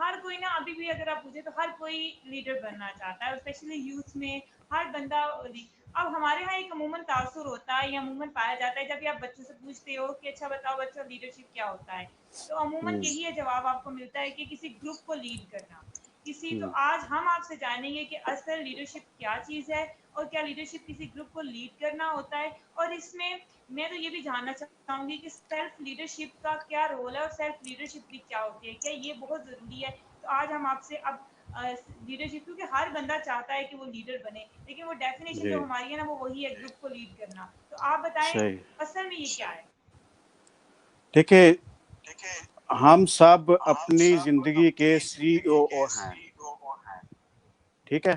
ہر کوئی نا ابھی بھی اگر آپ پوچھیں تو ہر کوئی لیڈر بننا چاہتا ہے، اسپیشلی یوتھ میں ہر بندہ۔ اب ہمارے ہاں ایک عموماً تاثر ہوتا ہے یا عموماً پایا جاتا ہے جب بھی آپ بچوں سے پوچھتے ہو کہ اچھا بتاؤ بچوں لیڈرشپ کیا ہوتا ہے، تو عموماً یہی ہے جواب آپ کو ملتا ہے کہ کسی گروپ کو لیڈ کرنا کسی۔ تو آج ہم آپ سے جانیں گے کہ اصل لیڈرشپ کیا چیز ہے اور کیا لیڈرشپ کسی گروپ کو لیڈ کرنا ہوتا ہے، اور اس میں تو یہ بھی جاننا چاہوں گی کہ سیلف لیڈرشپ کا کیا رول ہے اور سیلف لیڈرشپ بھی کیا ہوتی ہے، کیا یہ بہت ضروری ہے؟ تو آج ہم آپ سے اب لیڈرشپ، کیونکہ ہر بندہ چاہتا ہے کہ وہ لیڈر بنے، لیکن وہ ڈیفینیشن جی جو ہماری ہے نا وہ وہی ہے گروپ کو لیڈ کرنا۔ تو آپ بتائیں صحیح۔ اصل میں یہ کیا ہے؟ دیکھیے، ہم سب اپنی زندگی کے سی او ہیں، ٹھیک ہے؟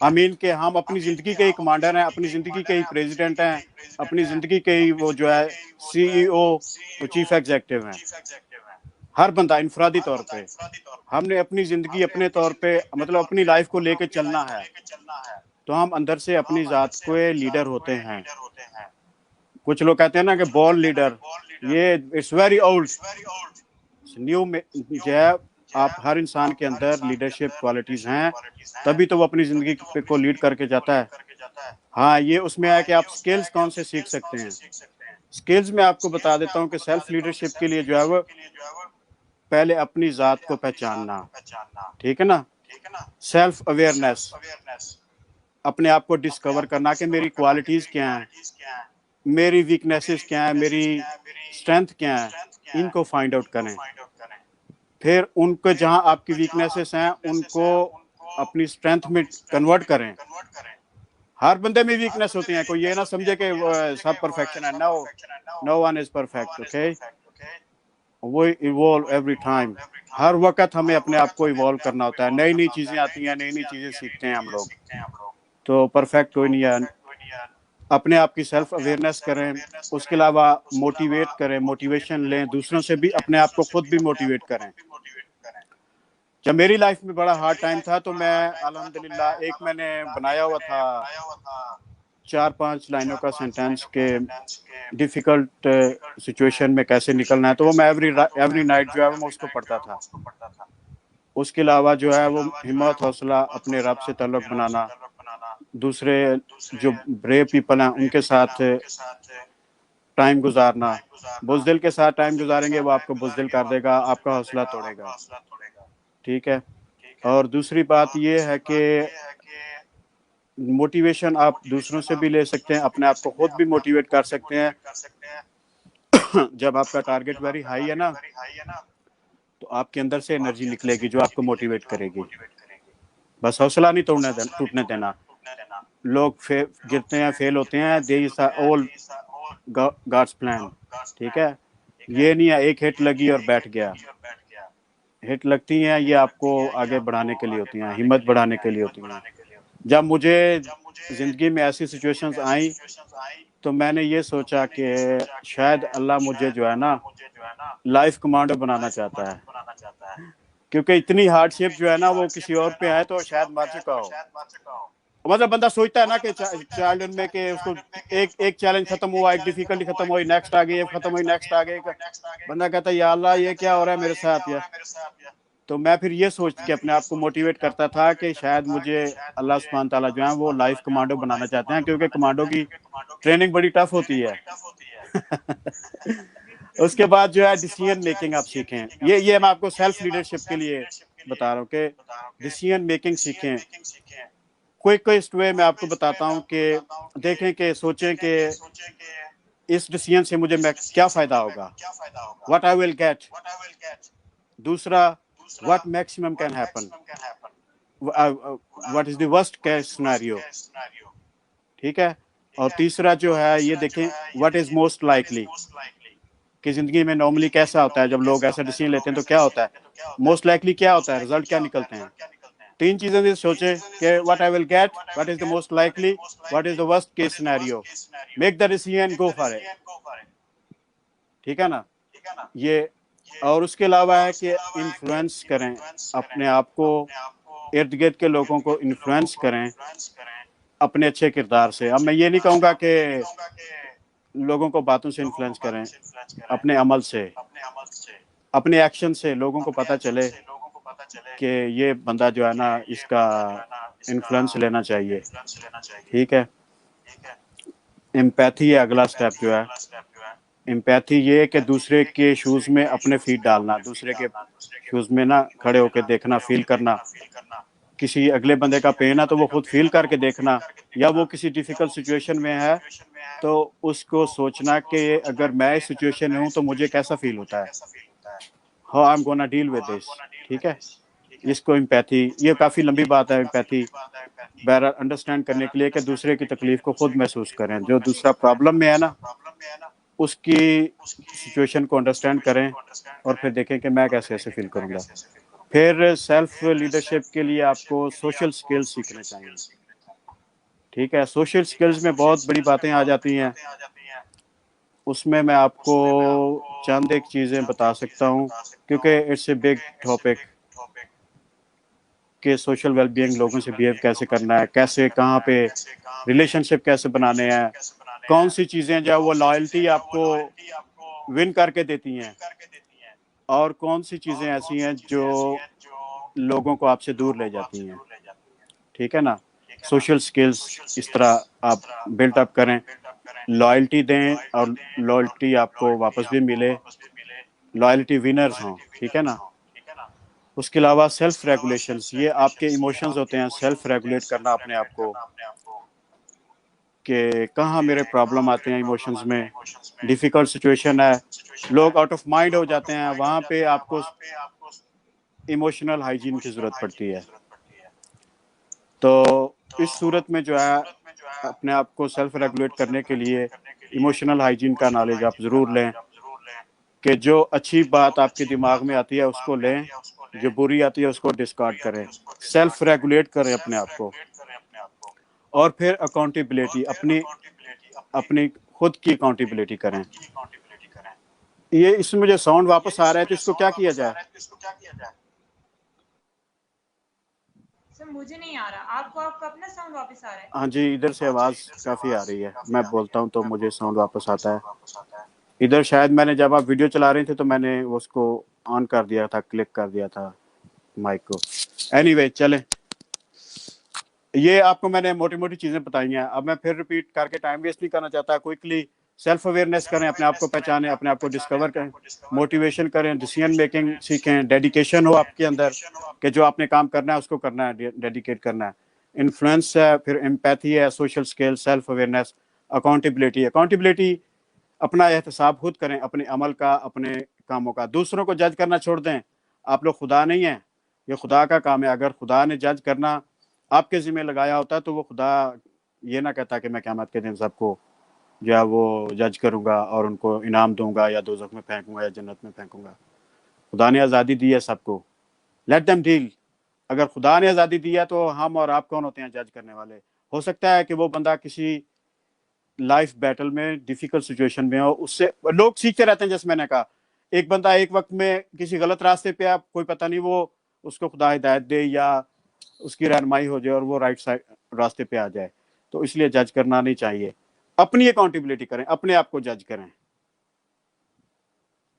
امین کہ ہم اپنی زندگی کے ہی کمانڈر ہیں، اپنی زندگی کے ہی پریزیڈنٹ ہیں، اپنی زندگی کے ہی وہ جو ہے سی ای او، چیف ایگزیکٹو ہیں، ہر بندہ انفرادی طور پہ۔ ہم نے اپنی زندگی اپنے طور پہ مطلب اپنی لائف کو لے کے چلنا ہے، تو ہم اندر سے اپنی ذات کو لیڈر ہوتے ہیں۔ کچھ لوگ کہتے ہیں نا کہ بورن لیڈر، یہ اٹس ویری اولڈ نیو میں جو ہے۔ آپ ہر انسان کے اندر لیڈرشپ کوالٹیز ہیں، تبھی تو وہ اپنی زندگی کو لیڈ کر کے جاتا ہے۔ ہاں، یہ اس میں ہے کہ آپ سکلز کون سے سیکھ سکتے ہیں۔ سکلز میں آپ کو بتا دیتا ہوں کہ سیلف لیڈرشپ کے لیے جو ہے وہ پہلے اپنی ذات کو پہچاننا، ٹھیک ہے نا؟ سیلف اویئرنیس، اپنے آپ کو ڈسکور کرنا کہ میری کوالٹیز کیا ہیں، میری ویکنیسز کیا ہیں، میری اسٹرینتھ کیا ہیں، ان کو فائنڈ آؤٹ کریں۔ پھر ان کو جہاں آپ کی ویکنیسز ہیں ان کو اپنی اسٹرینتھ میں کنورٹ کریں۔ ہر بندے میں ویکنیس ہوتی ہیں، کوئی یہ نہ سمجھے کہ سب پرفیکشن ہے۔ نو ون از پرفیکٹ، اوکے؟ وہ ایوالو ایوری ٹائم، ہر وقت ہمیں اپنے آپ کو ایوالو کرنا ہوتا ہے، نئی نئی چیزیں آتی ہیں، نئی نئی چیزیں سیکھتے ہیں ہم لوگ، تو پرفیکٹ کوئی نہیں ہے۔ اپنے آپ کی سیلف اویئرنیس کریں، اس کے علاوہ موٹیویٹ کریں، موٹیویشن لیں، دوسروں سے بھی، اپنے آپ کو خود بھی موٹیویٹ کریں۔ جب میری لائف میں بڑا ہارڈ ٹائم تھا تو میں الحمدللہ ایک میں نے بنایا ہوا تھا 4-5 لائنوں کا سینٹینس کہ ڈیفیکلٹ سچویشن میں کیسے نکلنا ہے، تو وہ میں ایوری نائٹ جو ہے وہ میں اس کو پڑھتا تھا۔ اس کے علاوہ جو ہے وہ ہمت، حوصلہ، اپنے رب سے تعلق بنانا، دوسرے جو بریو پیپل ہیں ان کے ساتھ ٹائم گزارنا۔ بزدل کے ساتھ ٹائم گزاریں گے وہ آپ کو بزدل کر دے گا، آپ کا حوصلہ توڑے گا، ٹھیک ہے؟ اور دوسری بات یہ ہے کہ موٹیویشن آپ دوسروں سے بھی لے سکتے ہیں، اپنے آپ کو خود بھی موٹیویٹ کر سکتے ہیں۔ جب آپ کا ٹارگٹ ویری ہائی ہے نا تو آپ کے اندر سے انرجی نکلے گی جو آپ کو موٹیویٹ کرے گی۔ بس حوصلہ نہیں ٹوٹنے دینا۔ لوگ گرتے ہیں، فیل ہوتے ہیں، دیر از آل گاڈس پلان، ٹھیک ہے؟ یہ نہیں ہے ایک ہٹ لگی اور بیٹھ گیا۔ ہٹ لگتی ہیں یہ آپ کو آگے بڑھانے کے لیے ہوتی ہیں، ہمت بڑھانے کے لیے ہوتی ہیں۔ جب مجھے زندگی میں ایسی سچویشنز آئیں تو میں نے یہ سوچا کہ شاید اللہ مجھے جو ہے نا لائف کمانڈر بنانا چاہتا ہے، کیونکہ اتنی ہارڈ شپ جو ہے نا وہ کسی اور پہ آئے تو شاید مر چکا ہو۔ مطلب بندہ سوچتا ہے نا کہ چائلڈ میں کہ اس کو ایک چیلنج ختم ہوا، ایک ڈیفیکلٹی ختم ہوئی، نیکسٹ آ گئی، ایک ختم ہوئی، نیکسٹ آ گئی، بندہ کہتا ہے یا اللہ یہ کیا ہو رہا ہے میرے ساتھ یار۔ تو میں پھر یہ سوچ کے اپنے آپ کو موٹیویٹ کرتا تھا کہ شاید مجھے اللہ سبحانہ تعالیٰ جو ہے وہ لائف کمانڈو بنانا چاہتے ہیں، کیونکہ کمانڈو کی ٹریننگ بڑی ٹف ہوتی ہے۔ اس کے بعد جو ہے ڈیسیژن میکنگ آپ سیکھیں۔ یہ میں آپ کو سیلف لیڈرشپ کے لیے بتا رہا ہوں کہ ڈیسیژن میکنگ سیکھیں۔ کوئکسٹ وے میں آپ کو بتاتا ہوں کہ دیکھیں کہ سوچیں کہ اس ڈیسیژن سے مجھے کیا فائدہ ہوگا، what I will get۔ دوسرا what maximum can happen، what is the worst case scenario، ٹھیک ہے؟ اور تیسرا جو ہے یہ دیکھیں what is most likely، کہ زندگی میں نارملی کیسا ہوتا ہے جب لوگ ایسا ڈیسیژن لیتے ہیں تو کیا ہوتا ہے، موسٹ لائکلی کیا ہوتا ہے، رزلٹ کیا نکلتے ہیں۔ تین چیزیں بھی سوچیں کہ what I will get، what is the most likely، what is the worst case scenario، make the decision، go for it، ٹھیک ہے نا؟ یہ اور اس کے علاوہ ہے کہ انفلوئنس کریں اپنے آپ کو، ارد گرد کے لوگوں کو انفلوئنس کریں اپنے اچھے کردار سے۔ اب میں یہ نہیں کہوں گا کہ لوگوں کو باتوں سے انفلوئنس کریں، اپنے عمل سے، اپنے ایکشن سے لوگوں کو پتہ چلے کہ یہ بندہ جو ہے نا اس کا انفلوئنس لینا چاہیے. ٹھیک ہے. امپیتھی ہے اگلا سٹیپ جو ہے. امپیتھی یہ کہ دوسرے کے شوز میں اپنے فیٹ ڈالنا, دوسرے کے شوز میں نہ کھڑے ہو کے دیکھنا, فیل کرنا. کسی اگلے بندے کا پین ہے تو وہ خود فیل کر کے دیکھنا, یا وہ کسی ڈیفیکلٹ سچویشن میں ہے تو اس کو سوچنا کہ اگر میں اس سچویشن میں ہوں تو مجھے کیسا فیل ہوتا ہے, how I am gonna deal with this. ٹھیک ہے. اس کو امپیتھی, یہ کافی لمبی بات ہے امپیتھی, بہرحال انڈرسٹینڈ کرنے کے لیے کہ دوسرے کی تکلیف کو خود محسوس کریں. جو دوسرا پرابلم میں ہے نا اس کی سچویشن کو انڈرسٹینڈ کریں اور پھر دیکھیں کہ میں کیسے ایسے فیل کروں گا. پھر سیلف لیڈرشپ کے لیے آپ کو سوشل سکلز سیکھنے چاہیے. ٹھیک ہے. سوشل سکلز میں بہت بڑی باتیں آ جاتی ہیں. اس میں آپ کو چند ایک چیزیں بتا سکتا ہوں کیونکہ اٹس اے بگ ٹاپک کہ سوشل ویل بینگ, لوگوں سے بیہیو کیسے کرنا ہے, کیسے کہاں پہ ریلیشن شپ کیسے بنانے ہیں, کون سی چیزیں جو وہ لائلٹی آپ کو ون کر کے دیتی ہیں, اور کون سی چیزیں ایسی ہیں جو لوگوں کو آپ سے دور لے جاتی ہیں. ٹھیک ہے نا. سوشل سکلز اس طرح آپ بلٹ اپ کریں, لائلٹی دیں اور لائلٹی آپ کو واپس بھی ملے, لائلٹی ونرز ہوں. ٹھیک ہے نا. اس کے علاوہ سیلف ریگولیشنز, یہ آپ کے ایموشنز ہوتے ہیں, سیلف ریگولیٹ کرنا اپنے آپ کو کہ کہاں میرے پرابلم آتے ہیں ایموشنز میں. ڈیفیکلٹ سچویشن ہے, لوگ آؤٹ آف مائنڈ ہو جاتے ہیں, وہاں پہ آپ کو ایموشنل ہائیجین کی ضرورت پڑتی ہے. تو اس صورت میں جو ہے اپنے آپ کو سیلف ریگولیٹ کرنے کے لیے ایموشنل ہائیجین کا نالج آپ ضرور لیں کہ جو اچھی بات آپ کے دماغ میں آتی ہے اس کو لیں, جو بری آتی ہے اس کو ڈسکارڈ کریں, سیلف ریگولیٹ کریں اپنے آپ کو. اور پھر اکاؤنٹیبلٹی, اپنی خود کی اکاؤنٹیبلٹی کریں. یہ اس میں مجھے ساؤنڈ واپس آ رہا ہے تو اس کو کیا کیا جائے؟ سر مجھے نہیں آ رہا, آپ کا اپنا ساؤنڈ واپس آ رہا ہے؟ ہاں جی, ادھر سے آواز کافی آ رہی ہے, میں بولتا ہوں تو مجھے ساؤنڈ واپس آتا ہے. ادھر شاید میں نے جب آپ ویڈیو چلا رہے تھے تو میں نے اس کو آن کر دیا تھا, کلک کر دیا تھا مائک کو. اینی وے چلیں, یہ آپ کو میں نے موٹی موٹی چیزیں بتائی ہیں. اب میں پھر ریپیٹ کر کے ٹائم ویسٹ نہیں کرنا چاہتا. کوئکلی سیلف اویئرنیس کریں, اپنے آپ کو پہچانیں, اپنے آپ کو ڈسکور کریں, موٹیویشن کریں, ڈیسیژن میکنگ سیکھیں, ڈیڈیکیشن ہو آپ کے اندر کہ جو آپ نے کام کرنا ہے اس کو کرنا ہے, ڈیڈیکیٹ کرنا ہے. انفلوئنس ہے, پھر امپیتھی ہے, سوشل سکل, سیلف اویئرنیس, اکاؤنٹیبلٹی. اکاؤنٹیبلٹی اپنا احتساب خود کریں, اپنے عمل کا, اپنے کاموں کا. دوسروں کو جج کرنا چھوڑ دیں. آپ لوگ خدا نہیں ہیں, یہ خدا کا کام ہے. اگر خدا نے جج کرنا آپ کے ذمہ لگایا ہوتا ہے تو وہ خدا یہ نہ کہتا کہ میں قیامت کے دن سب کو جو ہے وہ جج کروں گا اور ان کو انعام دوں گا یا دوزخ میں پھینکوں گا یا جنت میں پھینکوں گا. خدا نے آزادی دی ہے سب کو, لیٹ دیم ڈیل. اگر خدا نے آزادی دی ہے تو ہم اور آپ کون ہوتے ہیں جج کرنے والے؟ ہو سکتا ہے کہ وہ بندہ کسی لائف بیٹل میں ڈیفیکلٹ سچویشن میں ہو, اس سے لوگ سیکھتے رہتے ہیں. جیسے میں نے کہا, ایک بندہ ایک وقت میں کسی غلط راستے پہ, آپ کوئی پتہ نہیں وہ اس کو خدا ہدایت دے یا اس کی رہنمائی ہو جائے اور وہ رائٹ سائڈ راستے پہ آ جائے. تو اس لیے جج کرنا نہیں چاہیے. اپنی اکاؤنٹیبلٹی کریں, اپنے آپ کو جج کریں.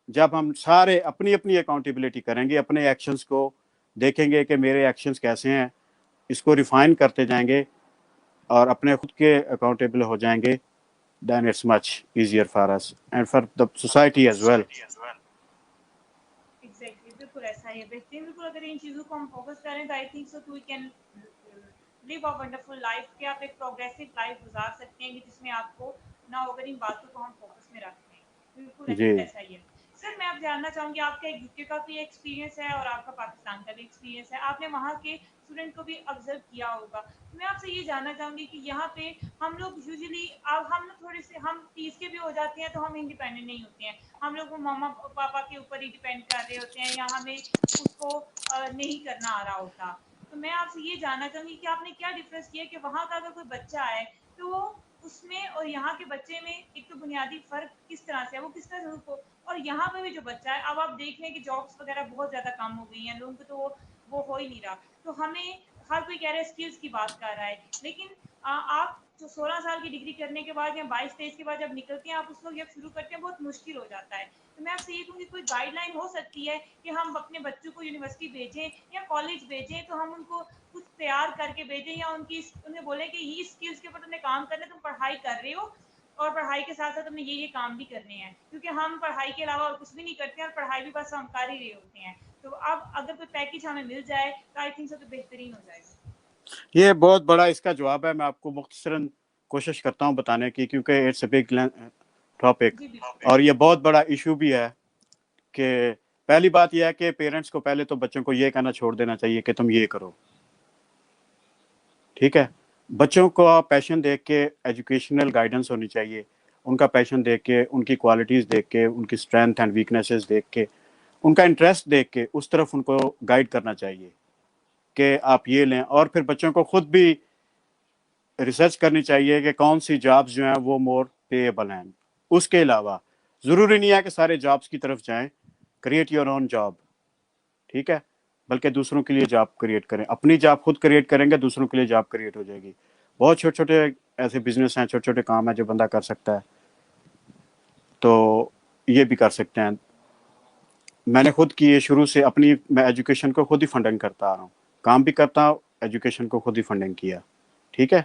جب ہم سارے اپنی اپنی اکاؤنٹیبلٹی کریں گے, اپنے ایکشنز کو دیکھیں گے کہ میرے ایکشنز کیسے ہیں, اس کو ریفائن کرتے جائیں گے اور اپنے خود کے اکاؤنٹیبل ہو جائیں گے, then it's much easier for us and for the society as well. Exactly, بالکل ایسا ہی ہے. بہترین, بالکل. اگر ان چیزوں کو ہم فوکس کریں تو I think so we can live a wonderful life, کہ آپ ایک پروگریسو لائف گزار سکتے ہیں جس میں آپ کو نہ ہو اگر ان باتوں کو ہم فوکس میں رکھتے ہیں. بالکل جی ایسا ہی ہے. سر میں آپ جاننا چاہوں گی, آپ کا ایک UK کا بھی ایکسپیرینس ہے اور آپ کا پاکستان کا بھی ایکسپیرینس ہے, آپ نے وہاں کے اسٹوڈنٹ کو بھی آبزرو کیا ہوگا. میں آپ سے یہ جاننا چاہوں گی کہ یہاں پہ ہم لوگ یوزلی, اب ہم لوگ تھوڑے سے ہم 30 کے بھی ہو جاتے ہیں تو ہم انڈیپینڈنٹ نہیں ہوتے ہیں. ہم لوگ وہ ماما پاپا کے اوپر ہی ڈیپینڈ کر رہے ہوتے ہیں, یا ہمیں اس کو نہیں کرنا آ رہا ہوتا. تو میں آپ سے یہ جاننا چاہوں گی کہ آپ نے کیا ڈفرینس کیا کہ وہاں کا اگر کوئی بچہ ہے تو وہ اس میں اور یہاں کے بچے میں ایک تو بنیادی فرق کس طرح سے ہے, وہ کس طرح سے کو, اور یہاں پہ بھی جو بچہ ہے, اب آپ دیکھ لیں کہ جابس وغیرہ بہت زیادہ کم ہو گئی ہیں لوگوں کو, تو وہ ہو ہی نہیں رہا. تو ہمیں ہر کوئی کہہ رہا ہے اسکلس کی بات کر رہا ہے, لیکن آپ جو 16 سال کی ڈگری کرنے کے بعد یا 22-23 کے بعد جب نکلتے ہیں آپ اس وقت جب شروع کرتے ہیں بہت مشکل ہو جاتا ہے. تو میں آپ سے یہ کہوں گی کوئی گائیڈ لائن ہو سکتی ہے کہ ہم اپنے بچوں کو یونیورسٹی بھیجیں یا کالج بھیجیں تو ہم ان کو کچھ تیار کر کے بھیجیں یا انہیں بولیں کہ یہ اسکلس کے اوپر تم نے کام کرنا ہے, تم پڑھائی کر رہے ہو اور پڑھائی کے ساتھ ساتھ ہم نے یہ کام بھی کرنے ہیں, کیونکہ ہم پڑھائی کے علاوہ اور کچھ بھی نہیں کرتے ہیں اور پڑھائی بھی بس ہم کر ہی رہے ہوتے ہیں. تو اب اگر کوئی پیکیج ہمیں مل جائے تو آئی تھنک سو تو بہترین ہو جائے گا. یہ بہت بڑا اس کا جواب ہے, میں آپ کو مختصراً کوشش کرتا ہوں بتانے کی, کیونکہ اٹس اے بگ ٹاپک جی اور یہ بہت بڑا ایشو بھی ہے. کہ پہلی بات یہ ہے کہ پیرنٹس کو پہلے تو بچوں کو یہ کہنا چھوڑ دینا چاہیے کہ تم یہ کرو, ٹھیک ہے. بچوں کو پیشن دیکھ کے ایجوکیشنل گائیڈنس ہونی چاہیے, ان کا پیشن دیکھ کے, ان کی کوالٹیز دیکھ کے, ان کی اسٹرینتھ اینڈ ویکنیسز دیکھ کے, ان کا انٹرسٹ دیکھ کے اس طرف ان کو گائیڈ کرنا چاہیے کہ آپ یہ لیں. اور پھر بچوں کو خود بھی ریسرچ کرنی چاہیے کہ کون سی جابس جو ہیں وہ مور پیبل ہیں. اس کے علاوہ ضروری نہیں ہے کہ سارے جابس کی طرف جائیں, کریٹ یور اون جاب, ٹھیک ہے, بلکہ دوسروں کے لیے جاب کریٹ کریں. اپنی جاب خود کریٹ کریں گے, دوسروں کے لیے جاب کریٹ ہو جائے گی. بہت چھوٹے چھوٹے ایسے بزنس ہیں, چھوٹے چھوٹے کام ہیں جو بندہ کر سکتا ہے, تو یہ بھی کر سکتے ہیں. میں نے خود کی شروع سے اپنی, میں ایجوکیشن کو خود ہی فنڈنگ کرتا آ رہا ہوں, کام بھی کرتا ہوں, ایجوکیشن کو خود ہی فنڈنگ کیا, ٹھیک ہے.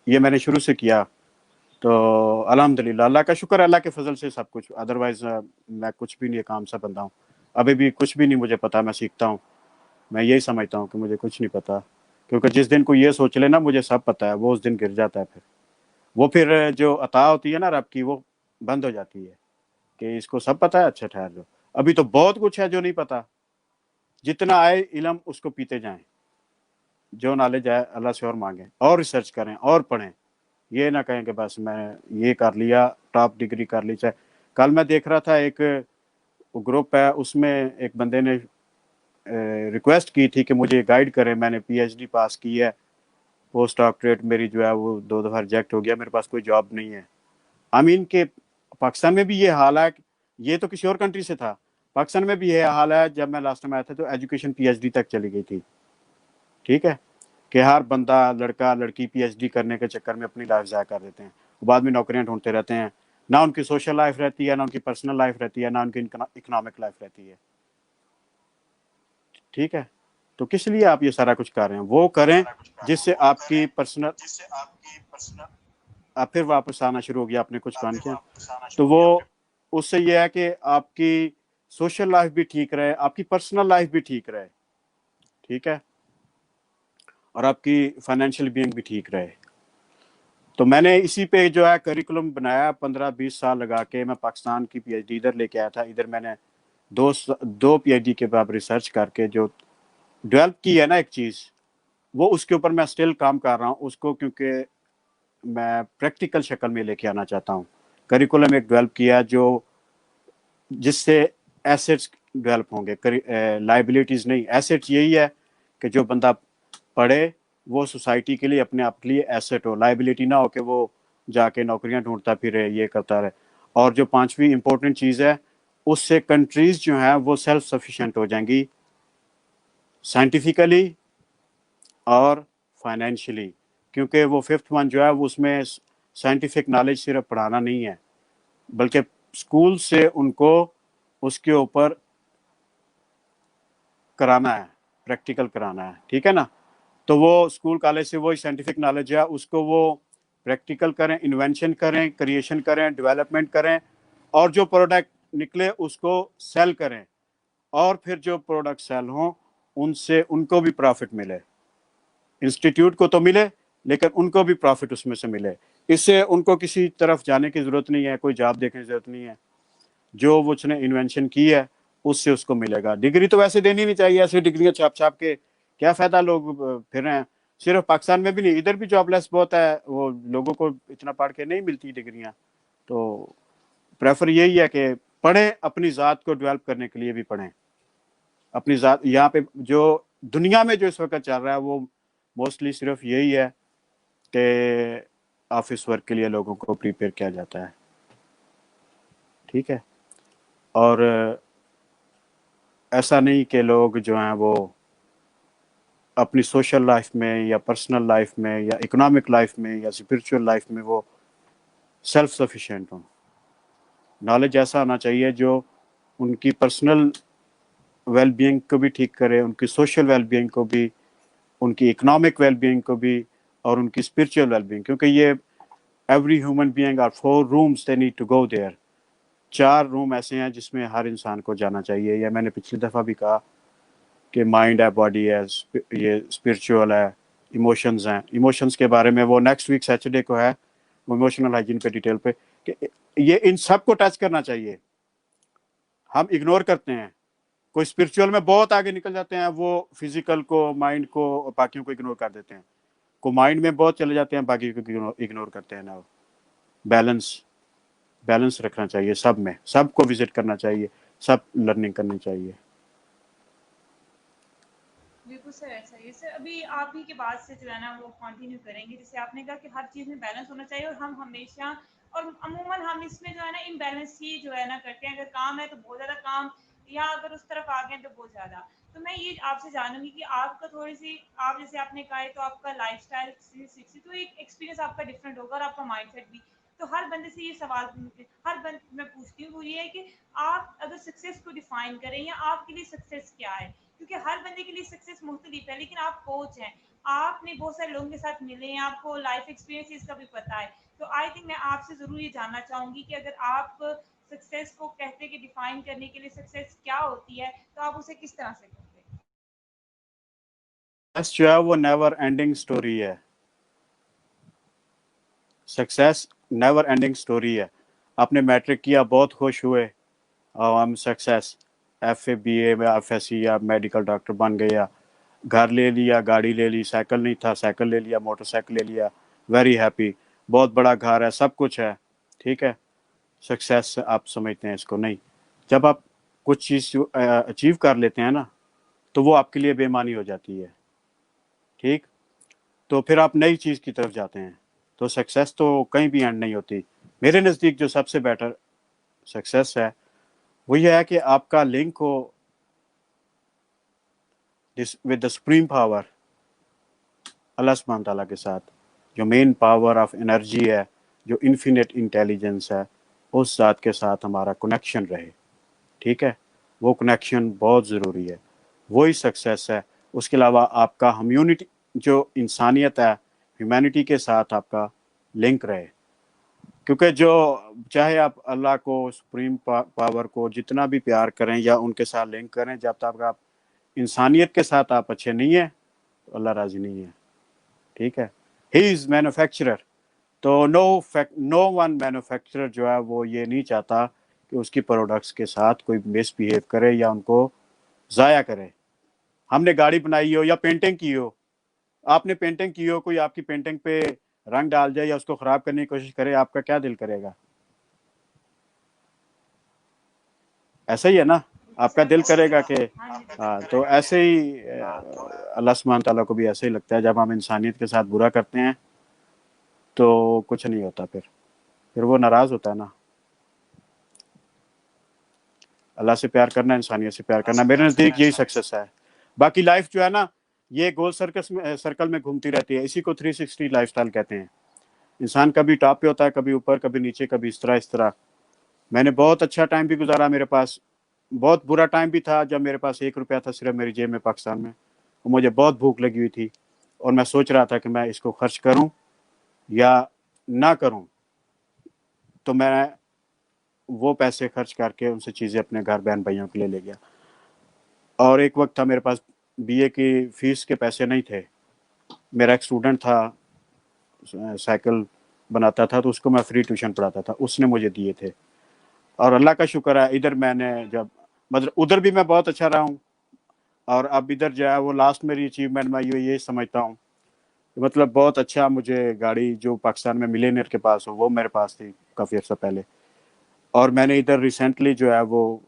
یہ میں نے شروع سے کیا, تو الحمدللہ اللہ کا شکر, اللہ کے فضل سے سب کچھ. ادروائز میں کچھ بھی نہیں, کام سا بندہ ہوں, ابھی بھی کچھ بھی نہیں مجھے پتا, میں سیکھتا ہوں. میں یہی سمجھتا ہوں کہ مجھے کچھ نہیں پتا, کیونکہ جس دن کو یہ سوچ لے نا مجھے سب پتا ہے, وہ اس دن گر جاتا ہے. پھر جو عطا ہوتی ہے نا رب کی, وہ بند ہو جاتی ہے کہ اس کو سب پتا ہے, اچھا ٹھہر جاؤ, ابھی تو بہت کچھ ہے جو نہیں پتا. جتنا آئے علم اس کو پیتے جائیں, جو نالج ہے اللہ سے اور مانگیں, اور ریسرچ کریں اور پڑھیں. یہ نہ کہیں کہ بس میں یہ کر لیا, ٹاپ ڈگری کر لی. چاہے کل میں دیکھ رہا تھا ایک گروپ ہے, اس میں ایک بندے نے ریکویسٹ کی تھی کہ مجھے گائیڈ کریں, میں نے پی ایچ ڈی پاس کی ہے, پوسٹ ڈاکٹریٹ میری جو ہے وہ 2 دفعہ ریجیکٹ ہو گیا, میرے پاس کوئی جاب نہیں ہے. آمین کہ پاکستان میں بھی یہ حال ہے, یہ تو کسی اور کنٹری سے تھا, پاکستان میں بھی یہ حال ہے. جب میں لاسٹ میں آیا تھا تو ایجوکیشن پی ایچ ڈی تک چلی گئی تھی, ٹھیک ہے, کہ ہر بندہ, لڑکا لڑکی پی ایچ ڈی کرنے کے چکر میں اپنی لائف ضائع کر دیتے ہیں, بعد میں نوکریاں ڈھونڈتے رہتے ہیں. نہ ان کی سوشل لائف رہتی ہے, نہ ان کی پرسنل لائف رہتی ہے, نہ ان کی اکنامک لائف رہتی ہے, ٹھیک ہے. تو کس لیے آپ یہ سارا کچھ کر رہے ہیں؟ وہ کریں جس سے آپ کی پرسنل. آپ پھر واپس آنا شروع ہو گیا, آپ نے کچھ کام کیا, تو وہ اس سے یہ ہے کہ آپ کی سوشل لائف بھی ٹھیک رہے, آپ کی پرسنل لائف بھی ٹھیک رہے, ٹھیک ہے, اور آپ کی فائنینشیل بینگ بھی ٹھیک رہے. تو میں نے اسی پہ جو ہے کریکولم بنایا, 15-20 سال لگا کے. میں پاکستان کی پی ایچ ڈی ادھر لے کے آیا تھا, ادھر میں نے دو پی ایچ ڈی کے بعد ریسرچ کر کے جو ڈیولپ کی ہے نا ایک چیز, وہ اس کے اوپر میں اسٹل کام کر رہا ہوں اس کو, کیونکہ میں پریکٹیکل شکل میں لے کے آنا چاہتا ہوں. کریکولم ایک ڈیولپ کیا جو جس سے ایسیٹس ڈیولپ ہوں گے, لائبلٹیز نہیں, ایسیٹس یہی ہے کہ جو بندہ پڑھے وہ سوسائٹی کے لیے, اپنے آپ کے لیے ایسیٹ ہو, لائبلٹی نہ ہو کہ وہ جا کے نوکریاں ڈھونڈتا پھرے, یہ کرتا رہے. اور جو 5ویں امپورٹنٹ چیز ہے, اس سے کنٹریز جو ہیں وہ سیلف سفیشینٹ ہو جائیں گی, سائنٹیفکلی اور فائنینشلی. کیونکہ وہ 5th ون جو ہے وہ اس میں سائنٹیفک نالج صرف پڑھانا نہیں ہے, بلکہ اسکول سے ان کو اس کے اوپر کرانا ہے, پریکٹیکل کرانا ہے, ٹھیک ہے نا. تو وہ اسکول کالج سے وہی سائنٹیفک نالج ہے اس کو وہ پریکٹیکل کریں, انوینشن کریں, کریشن کریں, ڈیولپمنٹ کریں, اور جو پروڈکٹ نکلے اس کو سیل کریں, اور پھر جو پروڈکٹ سیل ہوں ان سے ان کو بھی پروفٹ ملے. انسٹیٹیوٹ کو تو ملے لیکن ان کو بھی پروفٹ اس میں سے ملے. اس سے ان کو کسی طرف جانے کی ضرورت نہیں ہے, کوئی جاب دیکھنے کی ضرورت نہیں ہے, جو وہ اس نے انوینشن کی ہے اس سے اس کو ملے گا. ڈگری تو ویسے دینی نہیں چاہیے, ایسی ڈگریاں چھاپ چھاپ کے کیا فائدہ, لوگ پھر رہے ہیں. صرف پاکستان میں بھی نہیں, ادھر بھی جاب لیس بہت ہے, وہ لوگوں کو اتنا پڑھ کے نہیں ملتی ڈگریاں. تو پریفر یہی ہے کہ پڑھیں, اپنی ذات کو ڈیولپ کرنے کے لیے بھی پڑھیں. اپنی ذات, یہاں پہ جو دنیا میں جو اس وقت چل رہا ہے وہ موسٹلی صرف یہی ہے کہ آفس ورک کے لیے لوگوں کو پریپیئر کیا جاتا ہے, ٹھیک ہے. اور ایسا نہیں کہ لوگ جو ہیں وہ اپنی سوشل لائف میں یا پرسنل لائف میں یا اکنامک لائف میں یا اسپرچول لائف میں وہ سیلف سفیشینٹ ہوں. نالج ایسا ہونا چاہیے جو ان کی پرسنل ویل بینگ کو بھی ٹھیک کرے, ان کی سوشل ویل بینگ کو بھی, ان کی اکنامک ویل بینگ کو بھی, اور ان کی اسپرچول ویل بینگ, کیونکہ یہ every human being are 4 rooms they need to go there. 4 room ایسے ہیں جس میں ہر انسان کو جانا چاہیے. یا میں نے پچھلی دفعہ بھی کہا کہ مائنڈ ہے, باڈی ہے, یہ اسپرچول ہے, ایموشنز ہیں. ایموشنز کے بارے میں وہ نیکسٹ ویک سیٹرڈے کو ہے, ایموشنل ہائیجین پہ ڈیٹیل پہ, کہ یہ ان سب کو ٹچ کرنا چاہیے. ہم اگنور کرتے ہیں. کوئی اسپرچول میں بہت آگے نکل جاتے ہیں, وہ فزیکل کو, مائنڈ کو اور باقیوں کو اگنور کر دیتے ہیں. کو مائنڈ میں بہت چلے جاتے ہیں, باقی کو اگنور کرتے ہیں. نا بیلنس رکھنا چاہیے سب میں, سب کو وزٹ کرنا چاہیے, سب لرننگ کرنی چاہیے. بالکل سر ایسا ہی سر. ابھی آپ ہی کے بعد سے جو ہے نا وہ کنٹینیو کریں گے. جیسے آپ نے کہا کہ ہر چیز میں بیلنس ہونا چاہیے, اور ہم ہمیشہ اور عموماً ہم اس میں جو ہے نا امبیلنس ہی جو ہے نا کرتے ہیں. اگر کام ہے تو بہت زیادہ کام, یا اگر اس طرف آ گئے تو بہت زیادہ. تو میں یہ آپ سے جانوں گی کہ آپ کا تھوڑی سی, آپ جیسے آپ نے کہا ہے تو آپ کا لائف اسٹائل 360, تو ایک ایکسپیرینس آپ کا ڈفرینٹ ہوگا, اور آپ کا مائنڈ سیٹ بھی. تو ہر بندے سے یہ سوال, ہر بند میں پوچھتی ہوں, وہ یہ ہے کہ آپ اگر سکسیس کو ڈیفائن کریں, یا آپ کے لیے سکسیس کیا ہے, کیونکہ ہر بندے کے لیے سکسیس مختلف ہے. لیکن آپ کوچ ہیں, آپ نے بہت سارے لوگوں کے ساتھ ملے ہیں, آپ کو لائف ایکسپیرینس کا بھی پتا ہے. تو آئی تھنک میں آپ سے ضرور یہ جاننا چاہوں گی کہ اگر آپ سکسیس کو کہتے کہ ڈیفائن کرنے کے لیے سکسیس کیا ہوتی ہے, تو آپ اسے کس طرح سے کرتے ہیں؟ سکسیس جو ہے وہ نیور اینڈنگ سٹوری ہے. سکسیس نیور اینڈنگ سٹوری ہے. آپ نے میٹرک کیا, بہت خوش ہوئے, ہم سکسیس, ایف اے بی اے میں ایف ایس سی یا میڈیکل ڈاکٹر بن گیا, گھر لے لیا, گاڑی لے لی, سائیکل نہیں تھا سائیکل لے لیا, موٹر سائیکل لے لیا, ویری ہیپی, بہت بڑا گھر ہے, سب کچھ ہے, ٹھیک ہے. سکسیس آپ سمجھتے ہیں اس کو. نہیں, جب آپ کچھ چیز اچیو کر لیتے ہیں نا, تو وہ آپ کے لیے بے معنی ہو جاتی ہے, ٹھیک. تو پھر آپ نئی چیز کی طرف جاتے ہیں. تو سکسیس تو کہیں بھی اینڈ نہیں ہوتی. میرے نزدیک جو سب سے بیٹر سکسیس ہے وہ یہ ہے کہ آپ کا لنک ہو with the supreme power, Allah سبحانہ تعالیٰ کے ساتھ, جو مین پاور آف انرجی ہے, جو انفینٹ انٹیلیجنس ہے, اس ذات کے ساتھ ہمارا کنیکشن رہے, ٹھیک ہے. وہ کنیکشن بہت ضروری ہے, وہی سکسیس ہے. اس کے علاوہ آپ کا ہمیونٹی, جو انسانیت ہے, ہیومینٹی کے ساتھ آپ کا لنک رہے. کیونکہ جو چاہے آپ اللہ کو, سپریم پاور کو جتنا بھی پیار کریں یا ان کے ساتھ لنک کریں, جب تک آپ انسانیت کے ساتھ آپ اچھے نہیں ہیں تو اللہ راضی نہیں ہے, ٹھیک ہے. ہی از مینوفیکچرر. تو نو ون مینوفیکچرر جو ہے وہ یہ نہیں چاہتا کہ اس کی پروڈکٹس کے ساتھ کوئی مس بیہیو کرے یا ان کو ضائع کرے. ہم نے گاڑی بنائی ہو یا پینٹنگ کی ہو, آپ نے پینٹنگ کی ہو, کوئی آپ کی پینٹنگ پہ رنگ ڈال جائے یا اس کو خراب کرنے کی کوشش کرے, آپ کا کیا دل کرے گا؟ ایسا ہی ہے نا, بالکل آپ کا سر دل کرے گا کہ ہاں جی ہاں. تو ایسے ہی اللہ سبحانہ تعالیٰ کو بھی ایسے ہی لگتا ہے, جب ہم انسانیت کے ساتھ برا کرتے ہیں تو کچھ نہیں ہوتا, پھر وہ ناراض ہوتا ہے نا. اللہ سے پیار کرنا, انسانیت سے پیار کرنا, میرے نزدیک یہی سکسیس ہے. باقی لائف جو ہے نا, یہ گول سرکل میں گھومتی رہتی ہے. اسی کو 360 لائف سٹائل کہتے ہیں. انسان کبھی ٹاپ پہ ہوتا ہے, کبھی اوپر, کبھی نیچے, کبھی اس طرح. میں نے بہت اچھا ٹائم بھی گزارا, میرے پاس بہت برا ٹائم بھی تھا جب میرے پاس 1 روپیہ تھا صرف میری جیب میں پاکستان میں, اور مجھے بہت بھوک لگی ہوئی تھی, اور میں سوچ رہا تھا کہ میں اس کو خرچ کروں یا نہ کروں. تو میں وہ پیسے خرچ کر کے ان سے چیزیں اپنے گھر بہن بھائیوں کے لیے لے گیا. اور ایک وقت تھا میرے پاس بی اے کی فیس کے پیسے نہیں تھے. میرا ایک اسٹوڈنٹ تھا, سائیکل بناتا تھا, تو اس کو میں فری ٹیوشن پڑھاتا تھا, اس نے مجھے دیے تھے. اور اللہ کا شکر ہے, ادھر میں نے جب مطلب ادھر بھی میں بہت اچھا رہا ہوں, اور اب ادھر جو ہے وہ لاسٹ میری اچیومنٹ میں یہ سمجھتا ہوں, مطلب بہت اچھا. مجھے گاڑی جو پاکستان میں ملینئر کے پاس ہو وہ میرے پاس تھی کافی عرصہ پہلے. اور میں نے ادھر ریسنٹلی جو ہے وہ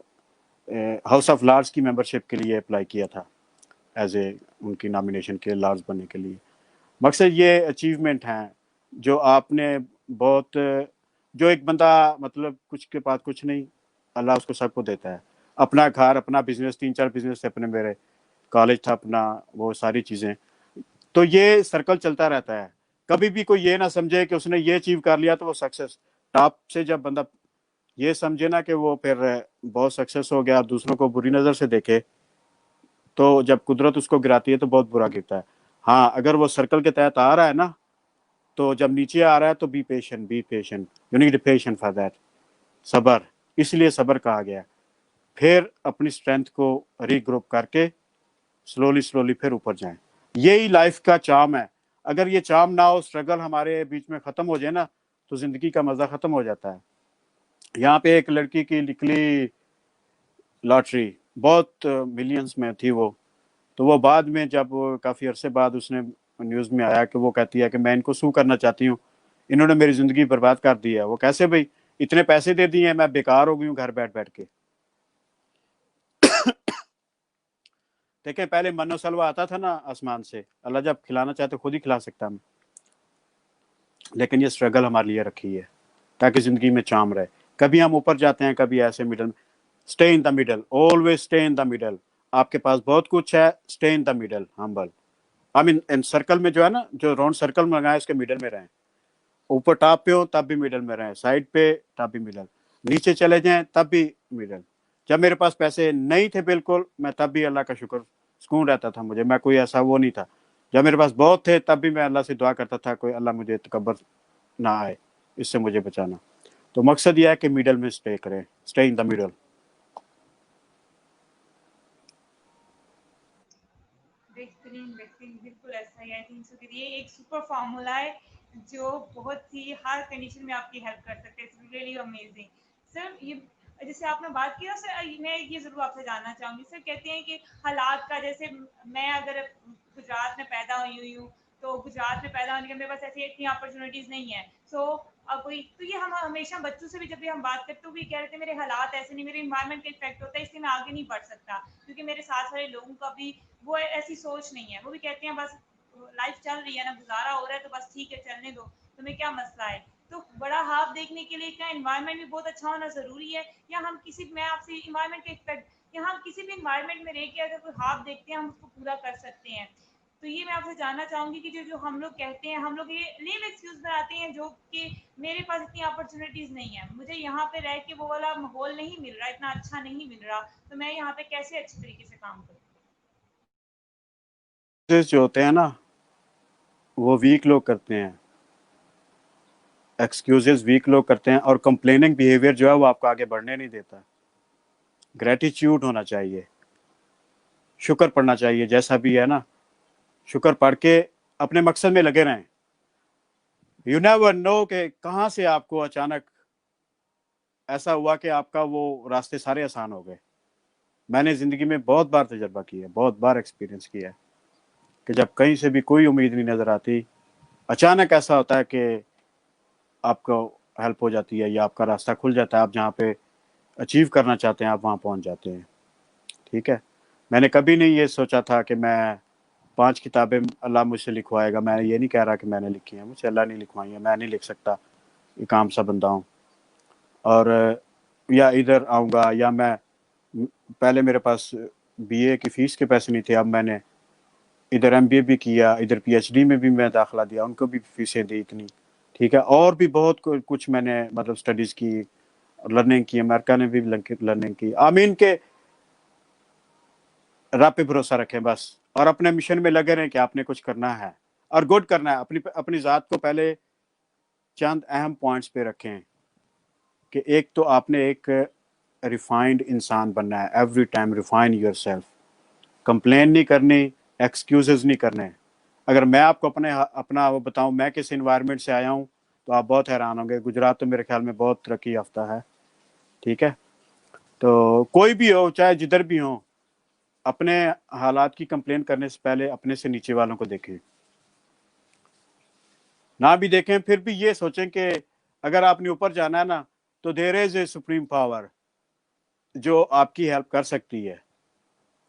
ہاؤس آف لارڈس کی ممبرشپ کے لیے اپلائی کیا تھا, ایز اے ان کی نامینیشن کے لارڈس بننے کے لیے. مقصد یہ اچیومنٹ ہیں جو آپ نے بہت, جو ایک بندہ مطلب کچھ کے پاس کچھ نہیں, اللہ اس کو سب کو دیتا ہے. اپنا گھر, اپنا بزنس, 3-4 بزنس اپنے میرے, کالج تھا اپنا، وہ ساری چیزیں. تو یہ سرکل چلتا رہتا ہے. کبھی بھی کوئی یہ نہ سمجھے کہ اس نے یہ اچیو کر لیا تو وہ سکسیس. ٹاپ سے جب بندہ یہ سمجھے نا کہ وہ پھر بہت سکسیس ہو گیا اور دوسروں کو بری نظر سے دیکھے، تو جب قدرت اس کو گراتی ہے تو بہت برا گرتا ہے. ہاں اگر وہ سرکل کے تحت آ رہا ہے نا، تو جب نیچے آ رہا ہے تو be patient you need patient for that. صبر، اس لیے صبر کہا گیا. پھر اپنی اسٹرینتھ کو ری گروپ کر کے سلولی پھر اوپر جائیں. یہی لائف کا چام ہے. اگر یہ چام نہ ہو، اسٹرگل ہمارے بیچ میں ختم ہو جائے نا، تو زندگی کا مزہ ختم ہو جاتا ہے. یہاں پہ ایک لڑکی کی نکلی لاٹری، بہت ملینز میں تھی وہ. تو وہ بعد میں جب کافی عرصے بعد اس نے نیوز میں آیا کہ وہ کہتی ہے کہ میں ان کو سو کرنا چاہتی ہوں، انہوں نے میری زندگی برباد کر دی ہے. وہ کیسے بھائی؟ اتنے پیسے دے دیے ہیں، میں بیکار ہو گئی ہوں گھر بیٹھ کے. دیکھیں پہلے من و سلوہ آتا تھا نا آسمان سے، اللہ جب کھلانا چاہتے خود ہی کھلا سکتا ہم. لیکن یہ اسٹرگل ہمارے لیے رکھی ہے تاکہ زندگی میں چام رہے. کبھی ہم اوپر جاتے ہیں، کبھی ایسے مڈل میں. Stay in the middle, always stay in the middle. آپ کے پاس بہت کچھ ہے، stay in the middle, humble. In circle میں جو ہے نا، جو راؤنڈ سرکل میں لگائے اس کے مڈل میں رہیں. اوپر ٹاپ پہ ہو تب بھی مڈل میں رہیں، سائڈ پہ تب بھی مڈل، نیچے چلے جائیں تب بھی مڈل. جب میرے پاس پیسے نہیں تھے بالکل، میں تب بھی اللہ کا شکر، سکون رہتا تھا مجھے. میں کوئی ایسا وہ نہیں تھا. جب میرے پاس بہت تھے تب بھی میں اللہ سے دعا کرتا تھا کوئی اللہ مجھے تکبر نہ آئے، اس سے مجھے بچانا. تو مقصد یہ ہے کہ میڈل میں اسٹے کریں، اسٹے ان دا میڈل. بہترین بہترین، بالکل ایسا ہی. آئی تھنک سو کہ یہ ایک سپر فارمولا ہے جو بہت ہی ہر کنڈیشن میں آپ کی ہیلپ کر سکتے ہیں. It's really amazing. سر یہ جیسے آپ نے بات کی نا سر، میں یہ ضرور آپ سے جاننا چاہوں گی. سر کہتے ہیں کہ حالات کا، جیسے میں اگر گجرات میں پیدا ہوئی ہوں تو گجرات میں پیدا ہونے کے میرے پاس ایسی اتنی اپرچونیٹیز نہیں ہیں. سو کوئی تو یہ ہم ہمیشہ بچوں سے بھی جب بھی ہم بات کرتے تو بھی کہہ رہے تھے میرے حالات ایسے نہیں، میرے انوائرمنٹ کا افیکٹ ہوتا ہے، اس لیے میں آگے نہیں بڑھ سکتا. کیونکہ میرے ساتھ والے لوگوں کا بھی وہ ایسی سوچ نہیں ہے. وہ بھی کہتے ہیں بس لائف چل رہی ہے نا، گزارا ہو رہا ہے تو بس ٹھیک ہے، چلنے دو، تمہیں کیا مسئلہ ہے. تو بڑا ہاتھ دیکھنے کے لیے کیا انوائرمنٹ بھی بہت اچھا ہونا ضروری ہے؟ یا ہم کسی، میں آپ سے انوائرمنٹ کے افیکٹ، یا ہم کسی بھی انوائرمنٹ میں رہ کے اگر کوئی ہاتھ دیکھتے ہیں ہم اس کو پورا کر سکتے ہیں؟ تو یہ میں آپ سے جاننا چاہوں گی کہ جو ہم لوگ کہتے ہیں، ہم لوگ یہ لیم ایکسکیوز بناتے ہیں جو کہ میرے پاس اتنی اپرچونیٹیز نہیں ہیں، مجھے یہاں پہ رہ کے وہ والا ماحول نہیں مل رہا، اتنا اچھا نہیں مل رہا، تو میں یہاں پہ کیسے اچھی طریقے سے کام کروں؟ جو ہوتے ہیں نا وہ ویک لوگ کرتے ہیں، ایکسکیوزز ویک لوگ کرتے ہیں. اور کمپلیننگ بیہیویئر جو ہے وہ آپ کو آگے بڑھنے نہیں دیتا. گریٹیچیوڈ ہونا چاہیے، شکر پڑھنا چاہیے جیسا بھی ہے نا. شکر پڑھ کے اپنے مقصد میں لگے رہیں. یو نیور نو کہ کہاں سے آپ کو اچانک ایسا ہوا کہ آپ کا وہ راستے سارے آسان ہو گئے. میں نے زندگی میں بہت بار تجربہ کیا ہے، بہت بار ایکسپیرینس کیا ہے کہ جب کہیں سے بھی کوئی امید نہیں نظر آتی، اچانک ایسا ہوتا ہے کہ آپ کو ہیلپ ہو جاتی ہے یا آپ کا راستہ کھل جاتا ہے. آپ جہاں پہ اچیو کرنا چاہتے ہیں آپ وہاں پہنچ جاتے ہیں. ٹھیک ہے. میں نے کبھی نہیں یہ سوچا تھا کہ میں 5 کتابیں اللہ مجھ سے لکھوائے گا. میں یہ نہیں کہہ رہا کہ میں نے لکھی ہیں، مجھ سے اللہ نہیں لکھوائی ہیں، میں نہیں لکھ سکتا، ایک عام سا بندہ ہوں. اور یا ادھر آؤں گا، یا میں پہلے میرے پاس بی اے کی فیس کے پیسے نہیں تھے، اب میں نے ادھر ایم بی اے بھی کیا، ادھر پی ایچ ڈی میں بھی میں داخلہ دیا، ان کو بھی فیسیں دی اتنی. ٹھیک ہے. اور بھی بہت کچھ میں نے مطلب اسٹڈیز کی، لرننگ کی. امریکہ نے بھی لرننگ کی. آمین کے رب پہ بھروسہ رکھیں بس، اور اپنے مشن میں لگے رہیں کہ آپ نے کچھ کرنا ہے اور گڈ کرنا ہے. اپنی ذات کو پہلے چند اہم پوائنٹس پہ رکھیں کہ ایک تو آپ نے ایک ریفائنڈ انسان بننا ہے. Every time refine yourself. Complain نہیں کرنی، ایکسکیوزز نہیں کرنے. اگر میں آپ کو اپنا وہ بتاؤں میں کس انوائرمنٹ سے آیا ہوں تو آپ بہت حیران ہوں گے. گجرات تو میرے خیال میں بہت ترقی یافتہ ہے. ٹھیک ہے. تو کوئی بھی ہو، چاہے جدھر بھی ہوں، اپنے حالات کی کمپلین کرنے سے پہلے اپنے سے نیچے والوں کو دیکھیں. نہ بھی دیکھیں پھر بھی یہ سوچیں کہ اگر آپ نے اوپر جانا ہے نا تو دیر از اے سپریم پاور جو آپ کی ہیلپ کر سکتی ہے.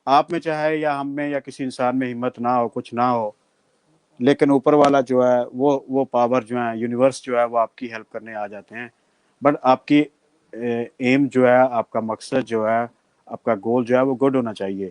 آپ میں چاہے یا ہم میں یا کسی انسان میں ہمت نہ ہو، کچھ نہ ہو، لیکن اوپر والا جو ہے وہ پاور جو ہے، یونیورس جو ہے، وہ آپ کی ہیلپ کرنے آ جاتے ہیں. بٹ آپ کی ایم جو ہے، آپ کا مقصد جو ہے، آپ کا گول جو ہے وہ گڈ ہونا چاہیے.